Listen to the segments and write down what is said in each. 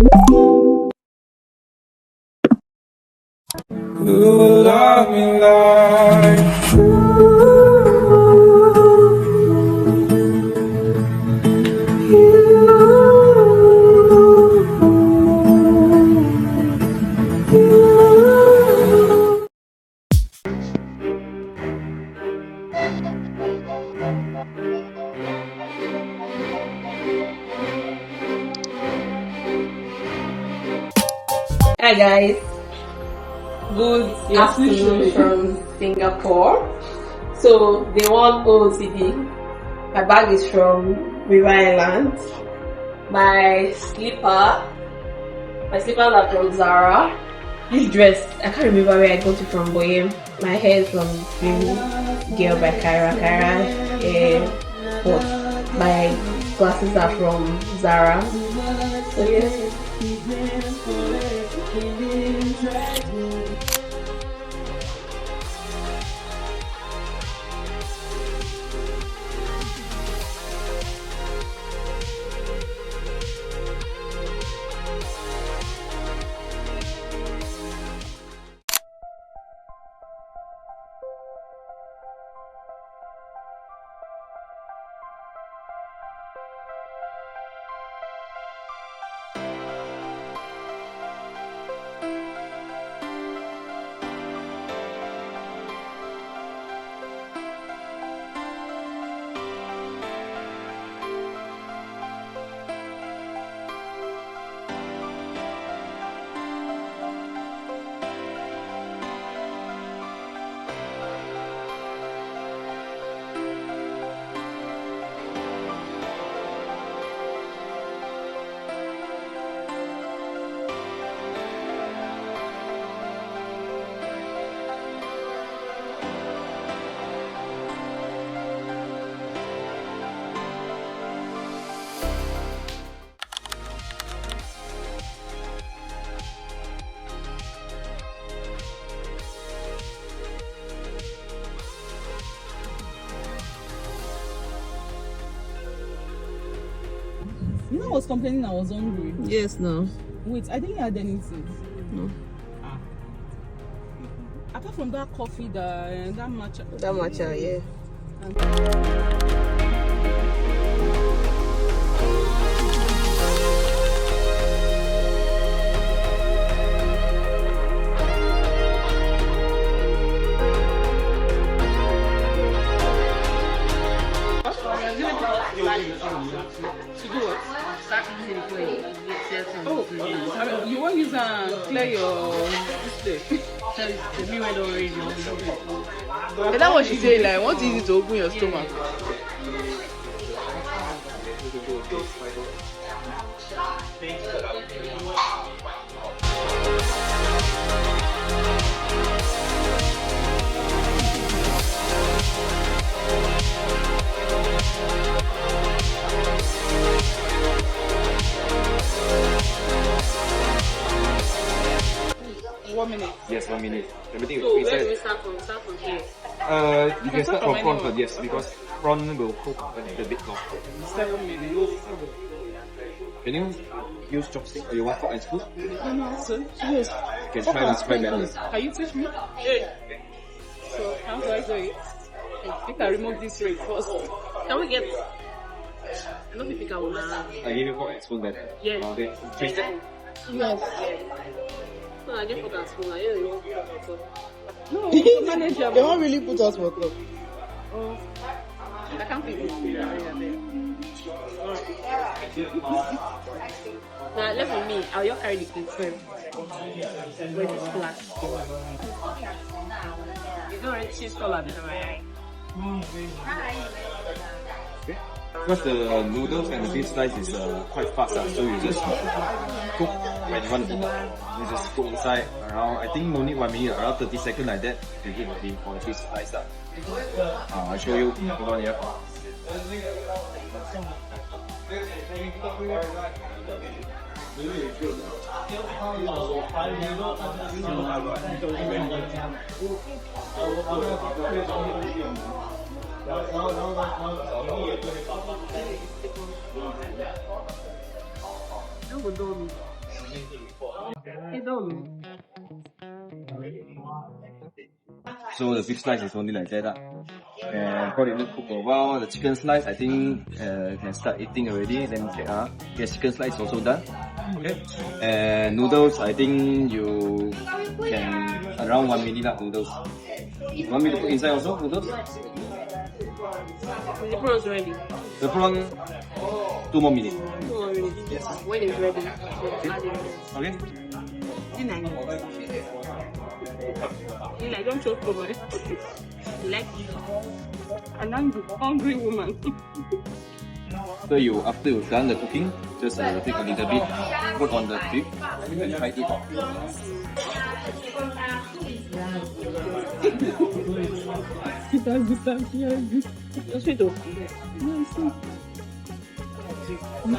Who love me like Hi guys, good afternoon from Singapore. So day one OOTD. My bag is from River Island. My slippers are from Zara. This dress, I can't remember where I got it from, but yeah, my hair is from Dream Girl by Kyra. But my glasses are from Zara. So yeah. You know, I was complaining I was hungry. Yes, no. Wait, I didn't add anything. No. Apart from that coffee, that matcha. That matcha, yeah. Oh, you won't use clear your display. Is that what she said? Like, what is it to open your stomach? One minute. Yes, 1 minute. Everything So is where do we preset. start from here? You can start from prawn anywhere. first, yes, because prawn will cook a little bit long. 7 minutes. Can you use chopstick or you want fork and spoon? So, yes. You can try this, try better. Can you teach me? So, how do I do it? I think I remove this rate first. Can we get? I don't think I will. I give you fork and spoon better. Yes. Okay, twist it. Yes. No, I just forgot spoon. I didn't want to. No, it's manageable. They won't really put us for club. Oh, I can't fit this here. Now, left with me. I'll just carry the plate first. Where this splash. It's already cheese color. Okay. Because the noodles and the beef slice is quite fast, so you just cook when you want to. You just cook inside around, I think no need 1 minute, around 30 seconds like that. You get ready for the beef slice. I'll show you. Hold on here. So the beef slice is only like that. And for it to cook for a while, the chicken slice I think can start eating already. Let me check. Yes, chicken slice also done. Okay. And noodles, I think you can around 1 minute lah noodles. You want me to put inside also noodles? The prawn is ready. The prawn, 2 more minutes. 2 more minutes. Yes. When it's ready. Okay. I don't choke over it. Like an hungry woman. So after you've done the cooking, just take a little bit, put on the beef, and fry it.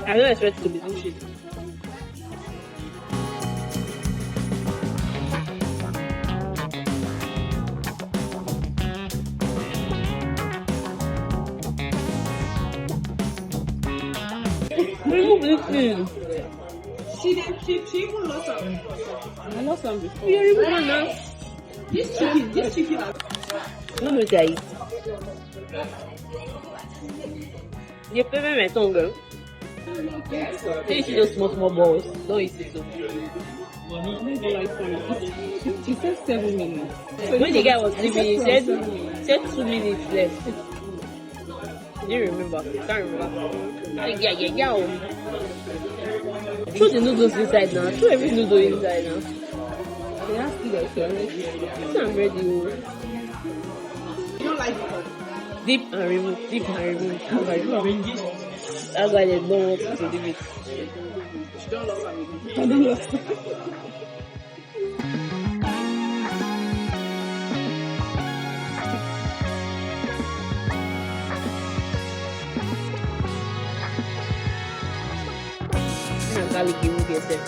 I don't expect it to be this sweet. Remove this thing. She even lost some. I lost some before. You remove one now. This chicken. No, no, guys. You pay me my tongue, girl. Finish those small balls. Don't eat it so. She said 7 minutes. When the guy was leaving, he said 2 minutes left. Do you remember? Can't remember. Yeah. Throw the noodles inside now. Throw every noodle inside now. They have to like this. I'm ready. You don't like it? Dip and remove. That's why they don't want to do it. I don't love it. Garlic you will get it.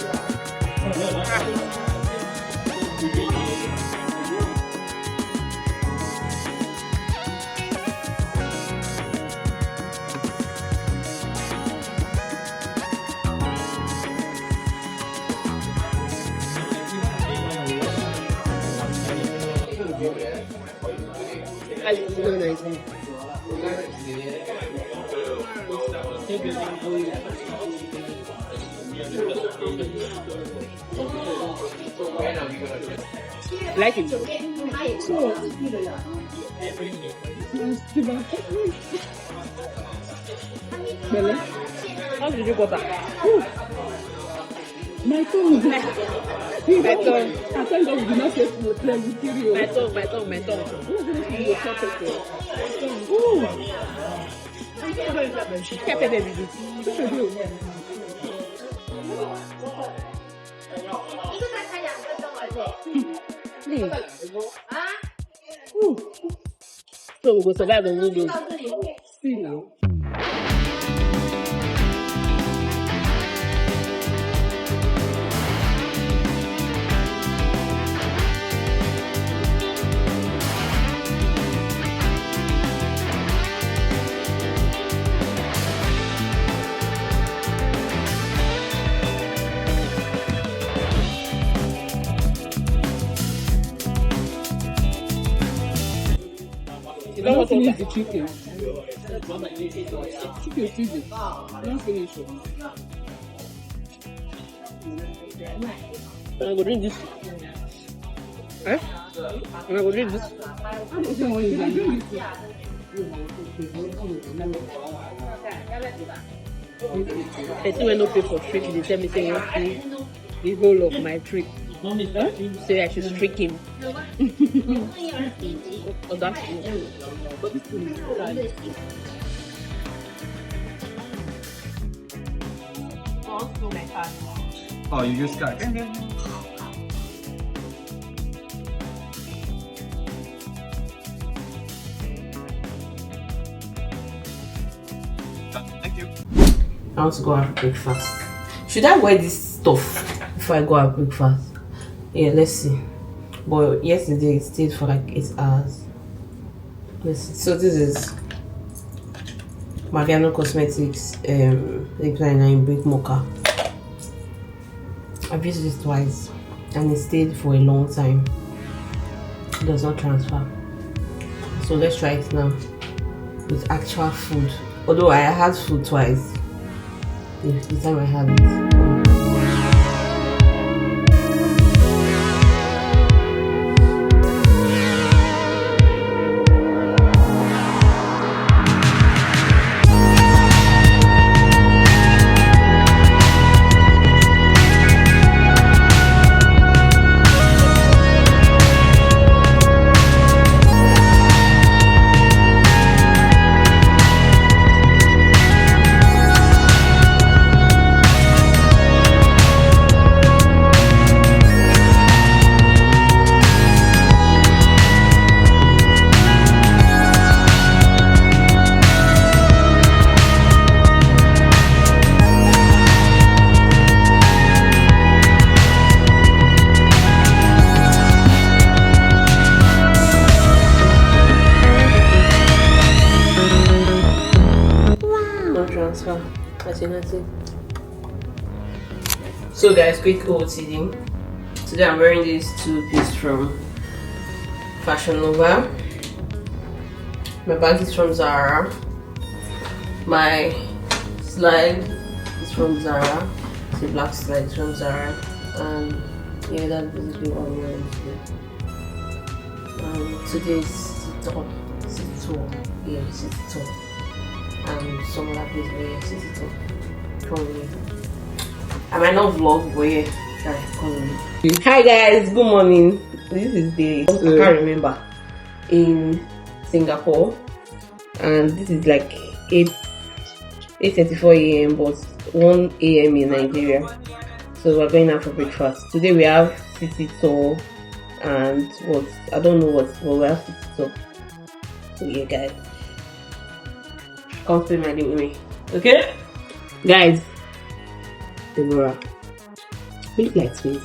It's so nice. Like it? How did you go back? My tongue. My tongue. I thank God you did not say to play with you. My tongue. So we go survive the noodles. See now. You don't finish the chicken. Chicken season. You don't finish it. I'm going to drink this. Eh? I'm going to drink this. I think when no pay for trick, they tell me say you want to pay the whole of my trick. Say I should streak him. Oh, that's good. Oh, you use cards? Thank you. I want to go have breakfast. Should I wear this stuff before I go have breakfast? Yeah, let's see. But yesterday it stayed for like 8 hours. Let's see. So this is Mariano Cosmetics lip liner in brick mocha. I've used this twice and it stayed for a long time. It does not transfer. So let's try it now with actual food. Although I had food twice. The time I had it. As you can see. So guys, quick OOTD. Today I'm wearing this two-piece from Fashion Nova. My bag is from Zara. My slide is from Zara. It's a black slide from Zara. And yeah, that's basically what I'm wearing today. Today is city tour. Yeah, city tour. And some other place where you city tour. Probably. I might not vlog, but yeah, hi guys, good morning. This is the I can't remember in Singapore, and this is like 8:34 a.m. but 1 a.m. in Nigeria. So we're going out for breakfast. Today we have city tour and what I don't know what, but we have city tour. So yeah, guys, come spend my day with me, okay? Guys, Deborah, we look like twins.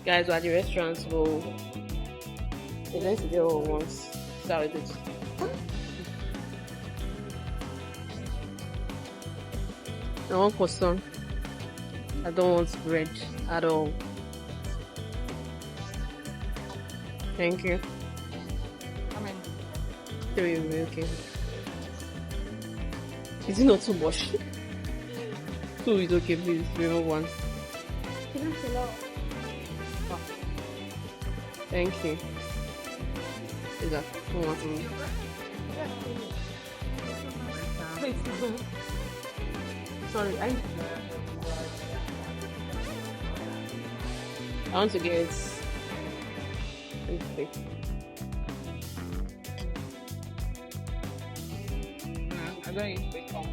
Guys, we're at the restaurant, so we're going to do all once. That's how it is. I want croissant. I don't want bread at all. Thank you. Amen. 3 will be okay. Is it not too much? 2 is okay, please. Remember 1. Thank you. Is that 1? Sorry, I want to get okay. I don't eat bacon.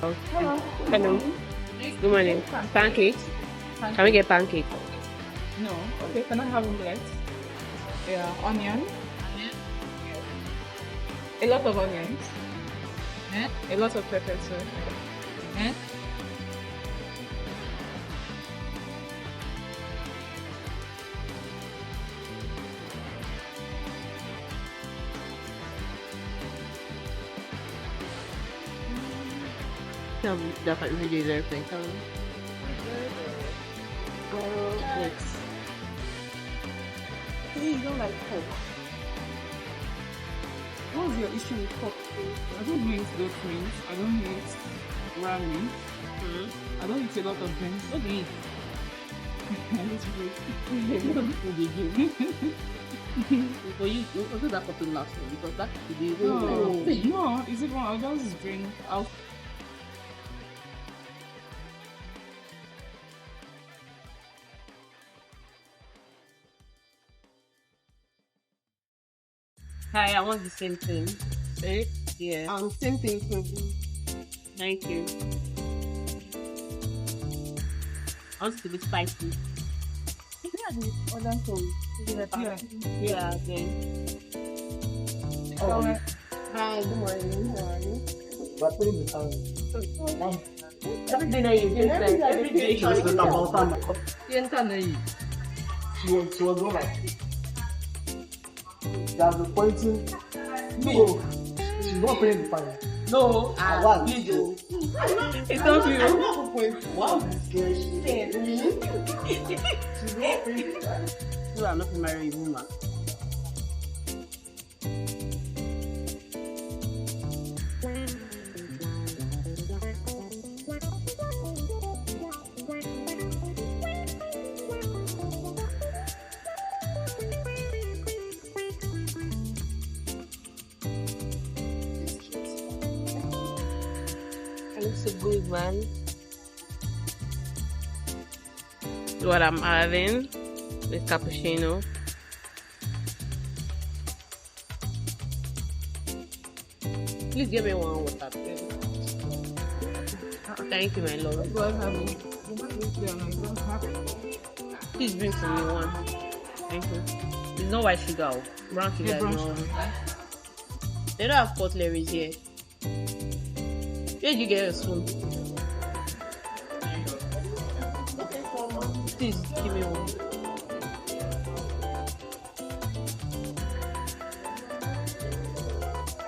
Hello. Hello. Good morning. Pancakes? Can we get pancakes? No. Okay, can I have omelette? Yeah, onion. A lot of onions. A lot of pepper too. Tell me the ingredients everything. Tell me. Yes. You don't like pork. What's your issue with pork? I don't eat those things. I don't eat ramen. I don't eat a lot of things. What do you eat? For you, you also that for the last one because that could be No, is it wrong? I'll just drink. Hi, I want the same thing. Eh? Yeah. Same thing for you. Thank you. I want to be spicy. Yeah, then. Hi, good morning. How are you? Every dinner you do like every day. She was not like they have been pointing. No, she's not paying the fine. No, Wow. you do. It's not you. Wow, this girl, she said, she's not paying the fine. You are not married woman. Looks so good, man. What I'm having is cappuccino. Please give me one water, please. Thank you, my love. Please bring for me one. Thank you. It's not white sugar, brown sugar. No. They don't have cutlery here. Where did you get a spoon? Please give me one.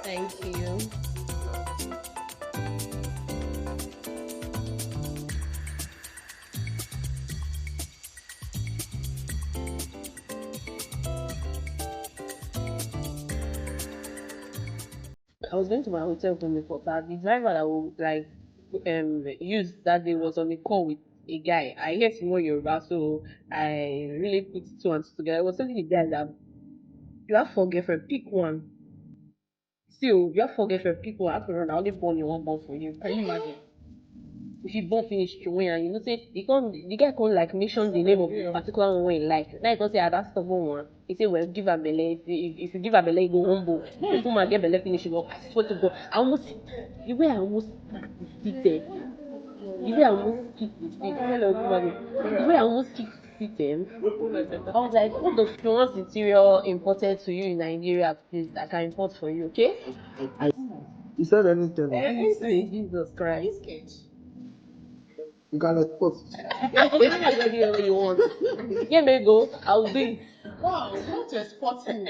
Thank you. I was going to my hotel room before, but the driver that would like use that day was on a call with a guy. I hear some more Yoruba, so I really put two and two together. I was telling the guy that you have four girlfriend, pick one. Still, you have four girlfriend, pick one. After all, I only born you one born for you. Can you imagine? If you born finish to win, and you know say the guy can't like mention the name of a particular one he like. Now he can say that's stubborn one. He say well give her belly. If you give her belly, you go humble. If woman get belly finish, you go swear to God. I almost the way I almost seated. The way I almost kicked the seat. Hello everybody. The way I almost kicked the seat. I was like, what the pronounced interior imported to you in Nigeria, please? I can import for you, okay? You said anything? Anything. Jesus Christ. You can export. You can do whatever you want. Give me go. I'll do it. Wow, not to export you.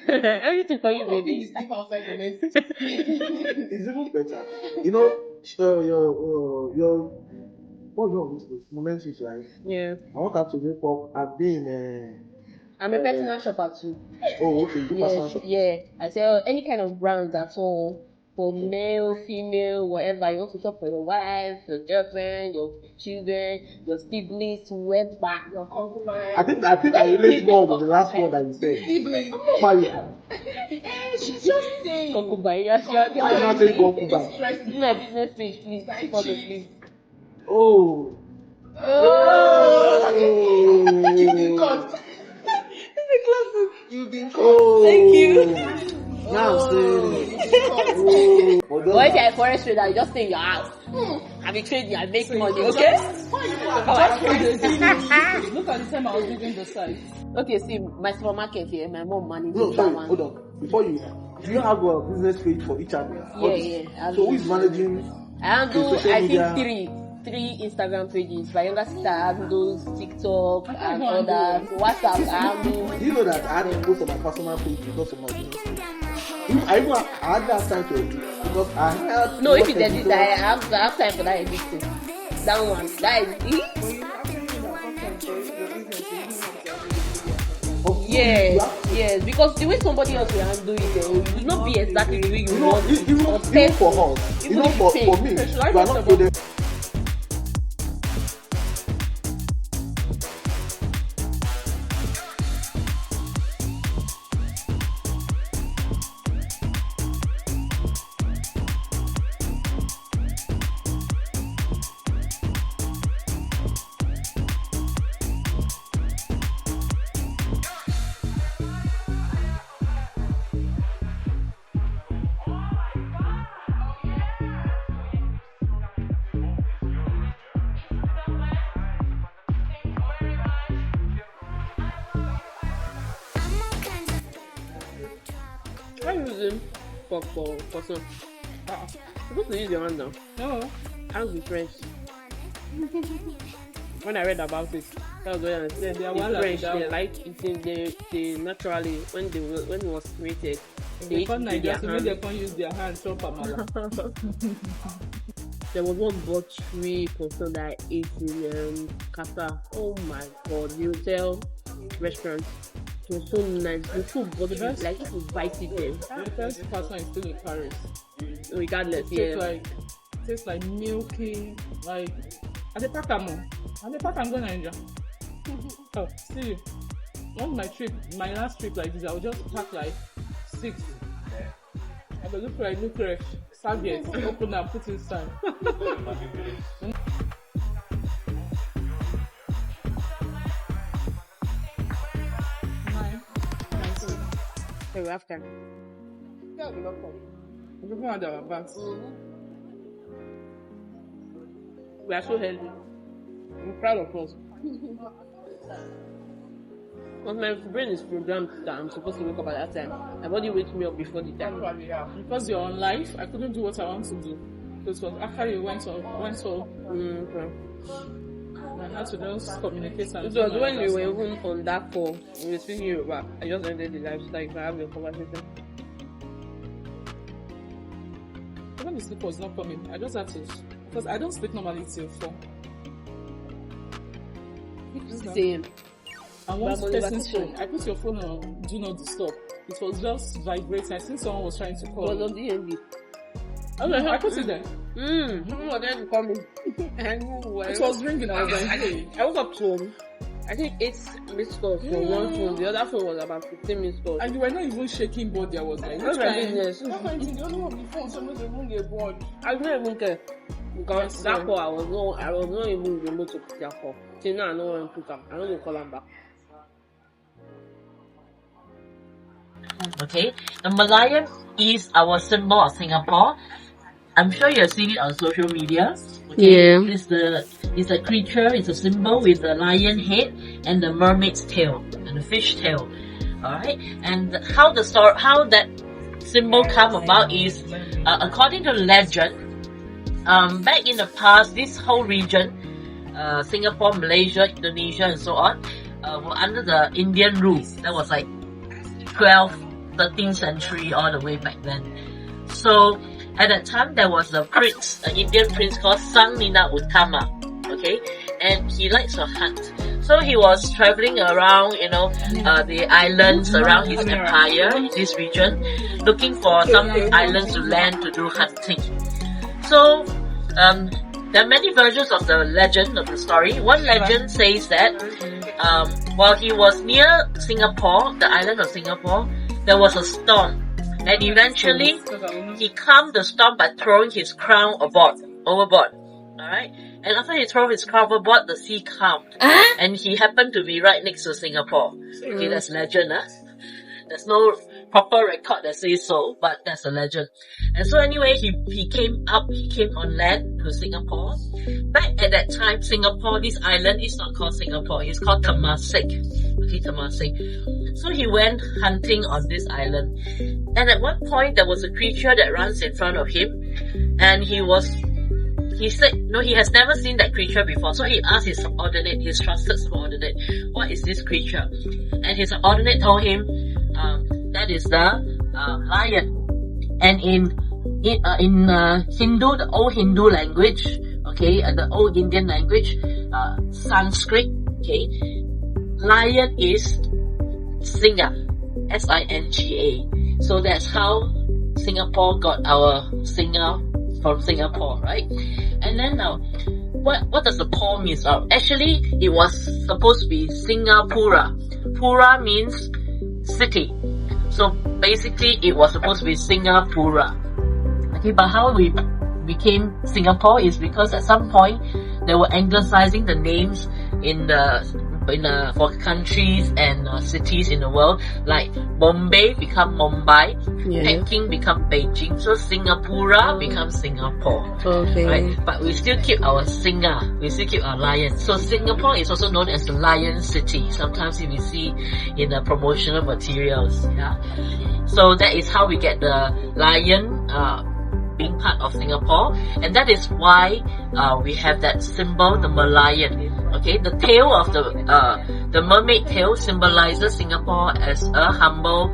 Everything for you, baby. Step outside the nest. It's even better. You know, your what's wrong with this moment is right? Yeah. I want her to wake up and be in I'm a personal shopper too. oh, okay, you personal Yes, shop. yeah. I sell any kind of brands at all. For male, female, whatever. You want to shop for your wife, your girlfriend, your children, your siblings, whoever. Your concubine. I think I relate more with the last one that you said. Sibling. Maria. She's just saying. Concubine. Yes, you're Why you not saying concubine? do my business page, please. Follow, please. Oh. You've been Oh. Thank you. Now I'm saying. Oh. But if you're a forest trader, you just stay in your house. I be trading, I make money, okay? Look at the time I was reading the site. Okay, see, my supermarket here, my mom manages No, that sorry, one. hold on. Before you, do you have a business page for each channel? Yeah. So who is managing? I handle, social I media? think three Instagram pages. My younger sister handles TikTok and don't others. WhatsApp, I handle. Do you know that I had to go to my personal page because of my business page? I had that time to edit because I had. No, if it's edit, I have time for that editing. That one, that is yes, because the way somebody else will handle it, it will not be exactly the way you want it. Even for us, even for me, we are not for them. using fork for some. You're supposed to use your hand now. No. Hands be French. When I read about it, that was what I understand. They are In one French, like they that. like eating. They naturally when it was created, they They eat come with their Nigeria, so maybe they hands. can't use their hands chop amala. There was one butchery person that I ate in Qatar. Oh my god, the hotel restaurant. It was so nice. The food was best- like if you bite it there. The first person is still in Paris. Regardless, It tastes like milky, like I dey pack am go Nigeria. Oh, see, my last trip like this, I would just pack like 6. I will look like serviette, open and put inside. Nine. So we have time. People had our bags. We are so healthy. I'm proud of us. But my brain is programmed that I'm supposed to wake up at that time. My body wakes me up before the time. Because you're on live, I couldn't do what I want to do. Because after you went on, Okay. I had to just communicate and It was when we were even on that call, we were speaking Yoruba. I just ended the live so that you can have your conversation. when the sleep was not coming, I just had to, because I don't sleep normally till 4. Same. And one But person's vacation. phone, I put your phone on do not disturb. It was just vibrating. I think someone was trying to It call. was on DND. I put it there. You were there to call me. And you were. It was ringing. I was like, hey. I woke up to, I think 8 missed calls from one phone. The other phone was about 15 missed calls. And you were not even shaking body. I was like, That's my business. The only one the phone, someone they won't get bored. I don't even care. Because Yes, that sir. call, I was not even remote to pick that call. Till now, I know when to pick up. I don't know call them back. Okay, the Malayan is our symbol of Singapore. I'm sure you're seeing it on social media. Okay? Yeah. It's a creature, it's a symbol with the lion head and the mermaid's tail and the fish tail. Alright, and how that symbol come about is according to legend. Back in the past, this whole region, Singapore, Malaysia, Indonesia, and so on, were under the Indian rule. That was like 12th, 13th century, all the way back then. So at that time, there was a prince, an Indian prince called Sang Nila Utama. Okay, and he likes to hunt. So he was traveling around, the islands around his empire in this region, looking for some islands to land to do hunting. So there are many versions of the legend of the story. One legend says that while he was near Singapore, the island of Singapore, there was a storm, and eventually he calmed the storm by throwing his crown overboard. Alright? And after he threw his crown overboard, the sea calmed. And he happened to be right next to Singapore. Okay, that's legend, huh? There's no proper record that says so, but that's a legend. And so anyway, he came on land to Singapore. Back at that time, Singapore, this island is not called Singapore, it's called Temasek. Okay, Temasek. So he went hunting on this island. And at one point, there was a creature that runs in front of him. And he said, no, he has never seen that creature before. So he asked his trusted subordinate, what is this creature? And his subordinate told him, that is the lion. And in Hindu, the old Hindu language, okay, and the old Indian language, Sanskrit, okay, lion is Singa, S-I-N-G-A. So that's how Singapore got our Singa from Singapore, right? And then now, what does the paw mean? Actually, it was supposed to be Singapura. Pura means city. So basically, it was supposed to be Singapura. Okay, but how we became Singapore is because at some point, they were anglicizing the names in the for countries and cities in the world, like Bombay become Mumbai, Peking become Beijing, so Singapura becomes Singapore. Okay. Right? But we still keep our Singa, we still keep our lion. So Singapore is also known as the Lion City. Sometimes we see in the promotional materials. Yeah. So that is how we get the lion being part of Singapore, and that is why we have that symbol, the Merlion. Okay, the tail of the mermaid tail symbolizes Singapore as a humble,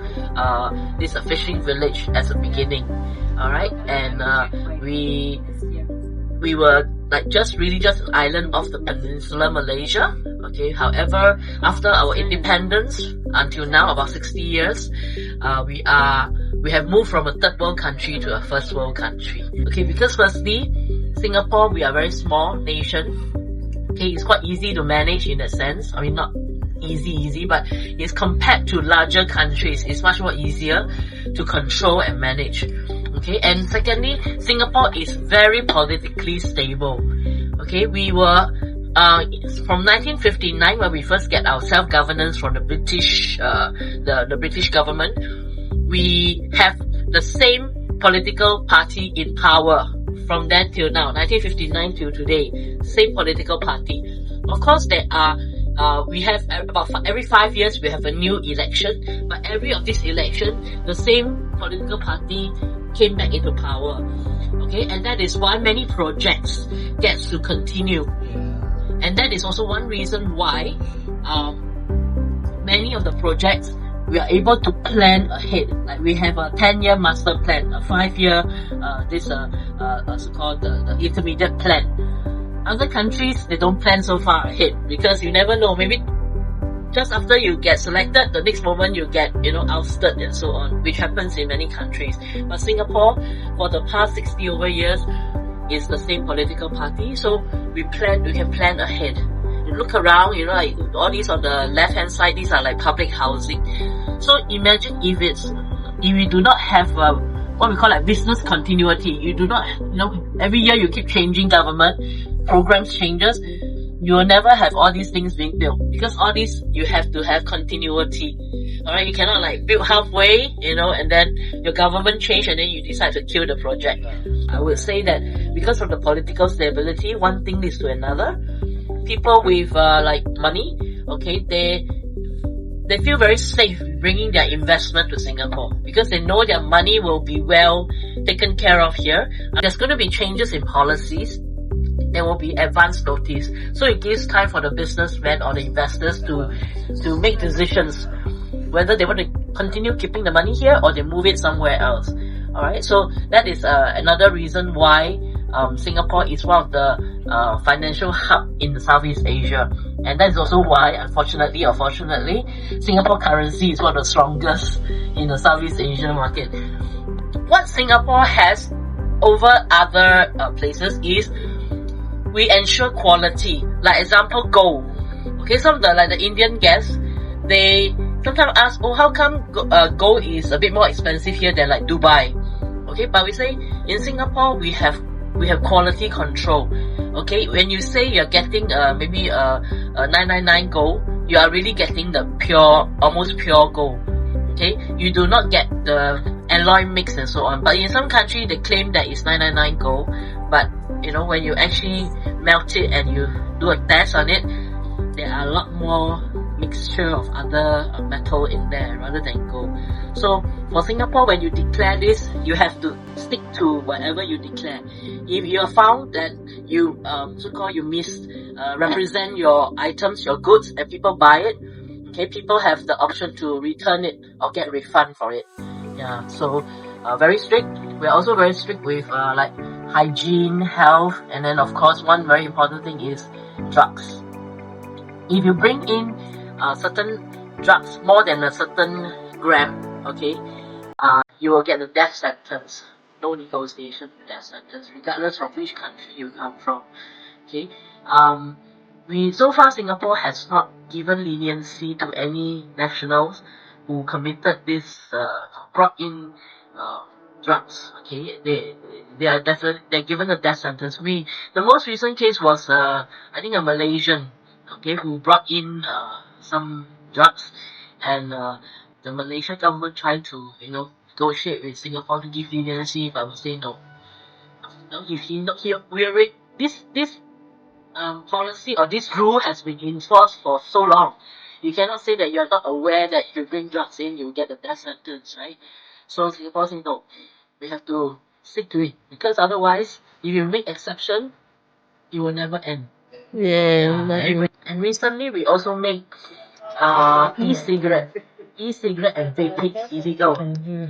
this a fishing village as a beginning. All right, and we were like just an island off the peninsula Malaysia. Okay, however, after our independence until now, about 60 years, we have moved from a third world country to a first world country. Okay, because firstly, Singapore, we are a very small nation. Okay, it's quite easy to manage in that sense. I mean, not easy, but it's compared to larger countries, it's much more easier to control and manage. Okay, and secondly, Singapore is very politically stable. Okay, we were from 1959, when we first get our self-governance from the British, the British government, we have the same political party in power from then till now, 1959 till today, same political party. Of course, there are we have about every 5 years we have a new election, but every of this election, the same political party came back into power. Okay, and that is why many projects gets to continue. And that is also one reason why many of the projects we are able to plan ahead. Like we have a 10-year master plan, a 5-year so-called the intermediate plan. Other countries, they don't plan so far ahead because you never know. Maybe just after you get selected, the next moment you get, ousted and so on, which happens in many countries. But Singapore, for the past 60 over years, is the same political party, so we can plan ahead. You look around, like all these on the left hand side, these are like public housing. So imagine if we do not have what we call like business continuity. You do not, every year you keep changing government, programs changes, you will never have all these things being built, because all these you have to have continuity. Alright, you cannot like build halfway, and then your government change and then you decide to kill the project. I would say that because of the political stability, one thing leads to another. People with like money, okay, they feel very safe bringing their investment to Singapore because they know their money will be well taken care of here. There's going to be changes in policies. There will be advance notice, so it gives time for the businessmen or the investors to make decisions whether they want to continue keeping the money here or they move it somewhere else. Alright, so that is another reason why Singapore is one of the financial hub in the Southeast Asia, and that is also why, unfortunately or fortunately, Singapore currency is one of the strongest in the Southeast Asian market. What Singapore has over other places is we ensure quality. Like example, gold. Okay, some of the Indian guests, they sometimes ask, how come gold is a bit more expensive here than like Dubai? Okay, but we say in Singapore we have quality control. Okay, when you say you're getting maybe a 999 gold, you are really getting the pure, almost pure gold. Okay, you do not get the alloy mix and so on. But in some country they claim that it's 999 gold, but when you actually melt it and you do a test on it, there are a lot more mixture of other metal in there rather than gold. So for Singapore, when you declare this, you have to stick to whatever you declare. If you are found that you so-called you misrepresent your items, your goods, and people buy it, okay, people have the option to return it or get refund for it. Yeah, so very strict. We're also very strict with like hygiene, health, and then of course one very important thing is drugs. If you bring in certain drugs more than a certain gram, okay, you will get a death sentence. No negotiation, death sentence, regardless of which country you come from. Okay, so far Singapore has not given leniency to any nationals who committed this, brought in drugs. Okay, they are given a death sentence. The most recent case was I think a Malaysian okay, who brought in some drugs, and the Malaysian government tried to, negotiate with Singapore to give leniency, but we say no. No, we already this policy or this rule has been enforced for so long. You cannot say that you're not aware that if you bring drugs in, you get a death sentence, right? So Singapore says no. We have to stick to it, because otherwise, if you make exception, it will never end. Yeah. And recently we also make e-cigarette and vaping illegal.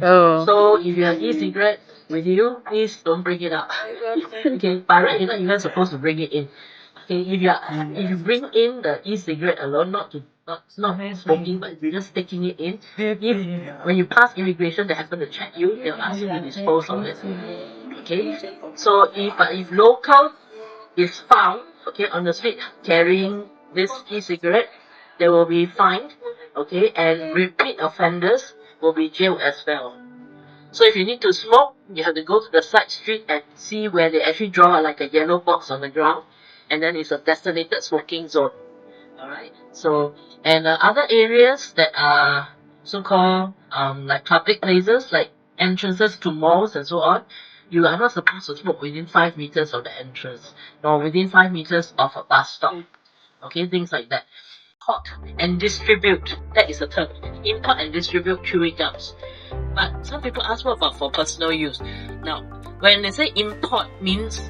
Oh. So if you have e-cigarette with you, please don't bring it up. Okay, by right you're not even supposed to bring it in. Okay, if you bring in the e-cigarette alone, not smoking, but you're just taking it in, when you pass immigration, they happen to check you, they'll ask you to dispose of it. Okay, so if local is found, okay, on the street carrying this e-cigarette, they will be fined, okay, and repeat offenders will be jailed as well. So if you need to smoke, you have to go to the side street and see where they actually draw like a yellow box on the ground, and then it's a designated smoking zone. Alright, so, and other areas that are so-called like public places, like entrances to malls and so on, you are not supposed to smoke within 5 meters of the entrance, nor within 5 meters of a bus stop. Okay, things like that. Import and distribute, that is the term. Import and distribute chewing gums. But some people ask, what about for personal use? Now, when they say import,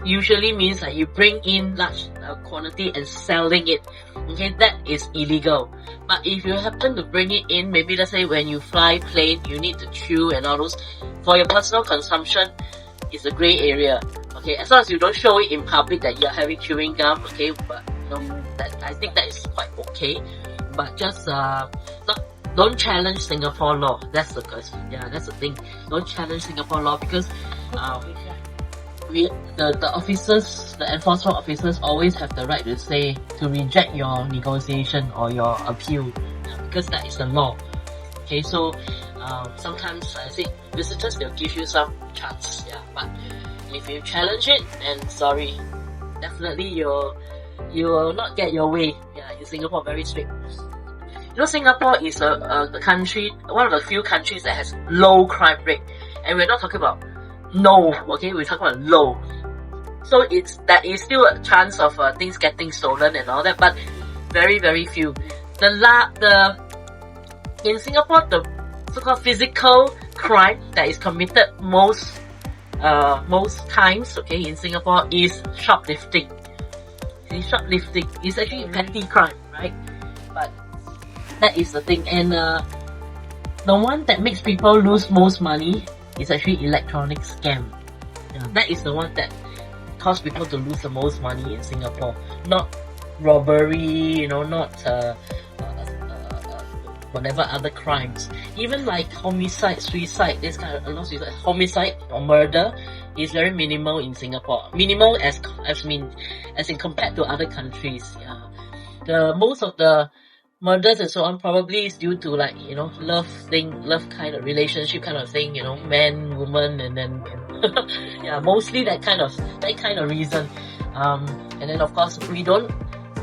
usually means that you bring in large quantity and selling it. Okay, that is illegal. But if you happen to bring it in, maybe let's say when you fly plane, you need to chew and all those, for your personal consumption, it's a grey area. Okay, as long as you don't show it in public that you're having chewing gum, okay, but I think that is quite okay. But just don't challenge Singapore law. That's the thing. Don't challenge Singapore law, because the officers, the enforcement officers always have the right to reject your negotiation or your appeal, because that is the law. Okay, so sometimes I think visitors, they'll give you some chance, but if you challenge it, then sorry, definitely you will not get your way. In Singapore, very strict. Singapore is a country, one of the few countries that has low crime rate, and we're not talking about no, okay, we're talking about low. So that is still a chance of things getting stolen and all that, but very, very few. In Singapore, the so-called physical crime that is committed most times, okay, in Singapore is shoplifting. Shoplifting is actually petty crime, right? But that is the thing, and the one that makes people lose most money is actually electronic scam. That is the one that cause people to lose the most money in Singapore. Not robbery, not whatever other crimes. Even like homicide, suicide, this kind of homicide or murder is very minimal in Singapore. Minimal as in compared to other countries. Most of the murders and so on probably is due to love kind of relationship kind of thing, man, woman, and then mostly that kind of reason. And then of course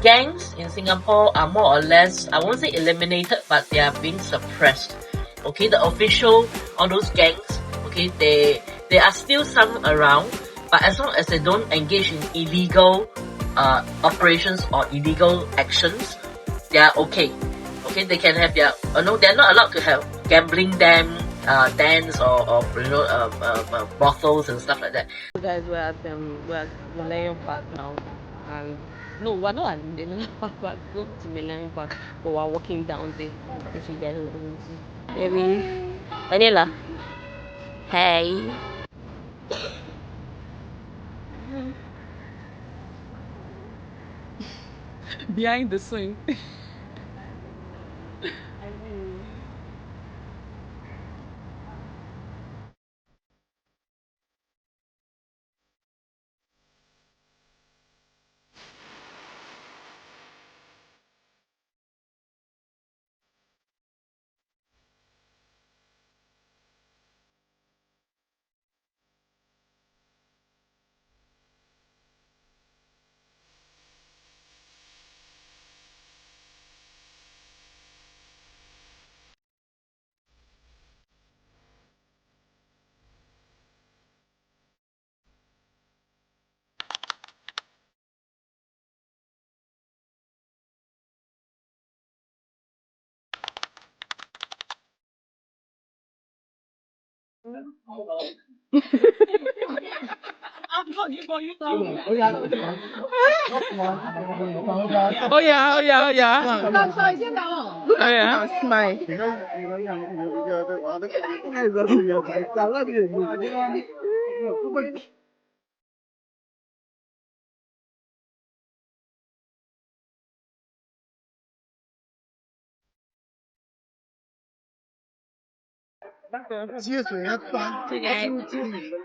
gangs in Singapore are more or less, I won't say eliminated, but they are being suppressed. Okay, the official, all those gangs, okay, there are still some around, but as long as they don't engage in illegal operations or illegal actions, they are okay. Okay, they can have they're not allowed to have gambling dens or brothels and stuff like that. Guys, we're at Millennium Park now, and no, we're not at Millennium Park. We're going to Millennium Park, but we're walking down there. If you get it, maybe Vanilla. Hey. Behind the scene. Oh yeah, oh yeah, oh yeah. Oh yeah. Smile.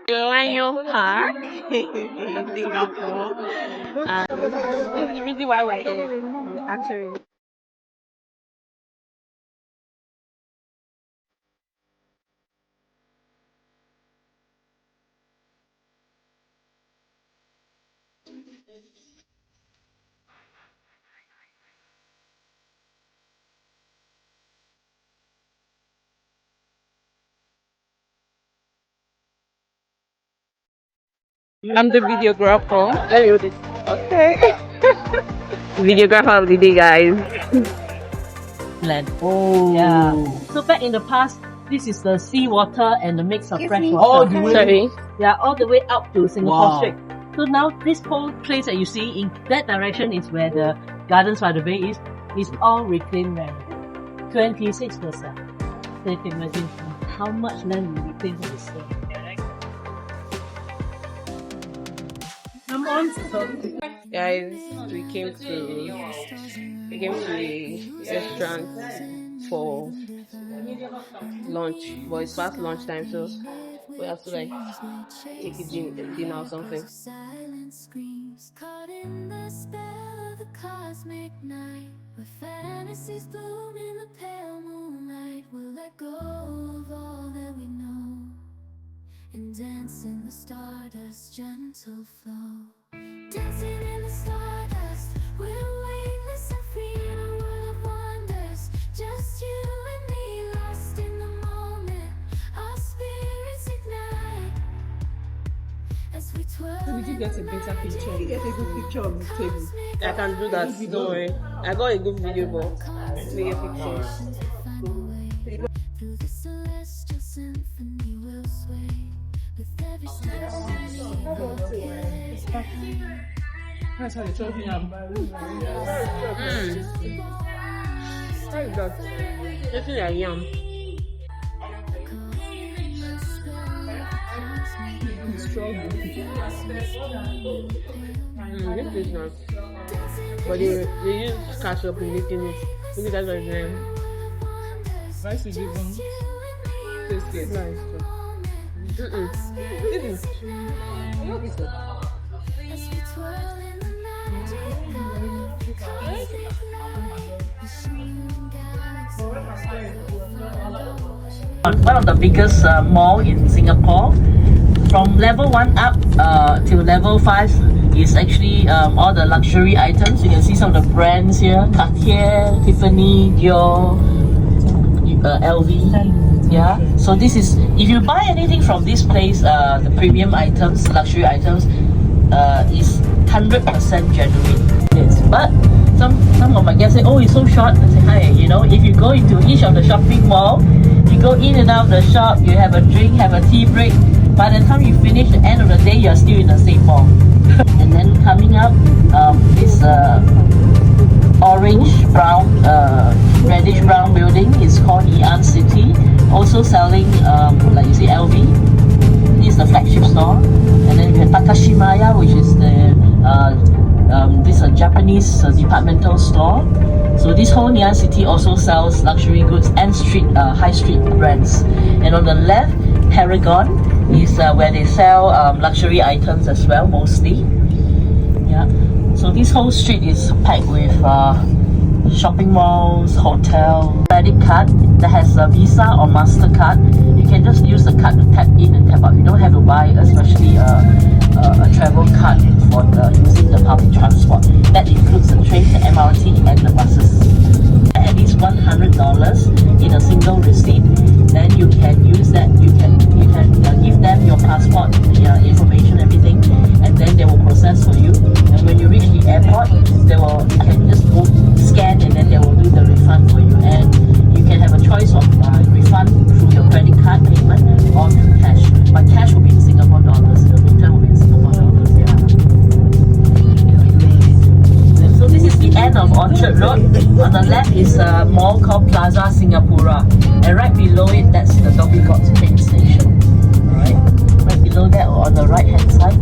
Lion Park in Singapore. This is the reason why we're here. Actually. I'm the videographer. Let me hold it. Okay. Videographer of the day, guys. Land. Oh. Yeah. So back in the past, this is the sea water and the mix of fresh water. Oh, sorry. Yeah, all the way up to Singapore Wow. Strait. So now this whole place that you see in that direction is where the Gardens by the Bay is. It's all reclaimed land. 26%. So you can imagine how much land we reclaim from the sea. Come on, Guys, we came to a restaurant for lunch, but it's past lunchtime, so we have to like take a dinner or something. Silence screams caught in the spell of the cosmic night, where fantasies bloom in the pale moonlight. We'll let go of all that we know and dance in the stardust, gentle flow. Dancing in the stardust, we're weightless and free in a world of wonders. Just you and me, lost in the moment. Our spirits ignite as we twirl. Did you get a better picture? You get a good picture of the table. I can do that, don't worry. I got a good video, but take a picture. Through the celestial symphony we'll sway with every step. That's how you told me. How is that? This is a yum. This is nice. But they use ketchup in making it. Look at that right there. Rice is even tasty. It's nice too. This is. What is it? As we twirl in the magic One of the biggest mall in Singapore. From level 1 up till level 5 is actually all the luxury items. You can see some of the brands here: Cartier, Tiffany, Dior, LV. Yeah. So this is, if you buy anything from this place, the premium items, luxury items, is 100% genuine. Yes. But some of my guests say, oh, it's so short. I say, hi, you know, if you go into each of the shopping mall, you go in and out of the shop, you have a drink, have a tea break. By the time you finish, the end of the day, you're still in the same mall. And then coming up, this orange brown, reddish brown building is called City. Also selling, like you see, LV. This is the flagship store. And then we have Takashimaya, which is the this Japanese departmental store. So this whole Ngee Ann City also sells luxury goods and high street brands. And on the left, Paragon is where they sell luxury items as well, mostly. Yeah. So this whole street is packed with shopping malls, hotel, credit card that has a Visa or MasterCard. You can just use the card to tap in and tap out. You don't have to buy, especially a travel card for using the public transport. That includes the train, the MRT, and the buses. At least $100 in a single receipt, then you can use that. You can give them your passport, your information, everything, and then they will process for you. And when you reach the airport, you can just go scan, and then they will do the refund for you. And you can have a choice of refund through your credit card payment or through the left is a mall called Plaza Singapura, and right below it, that's the Dhoby Ghaut train station. Alright, right below that, or on the right hand side,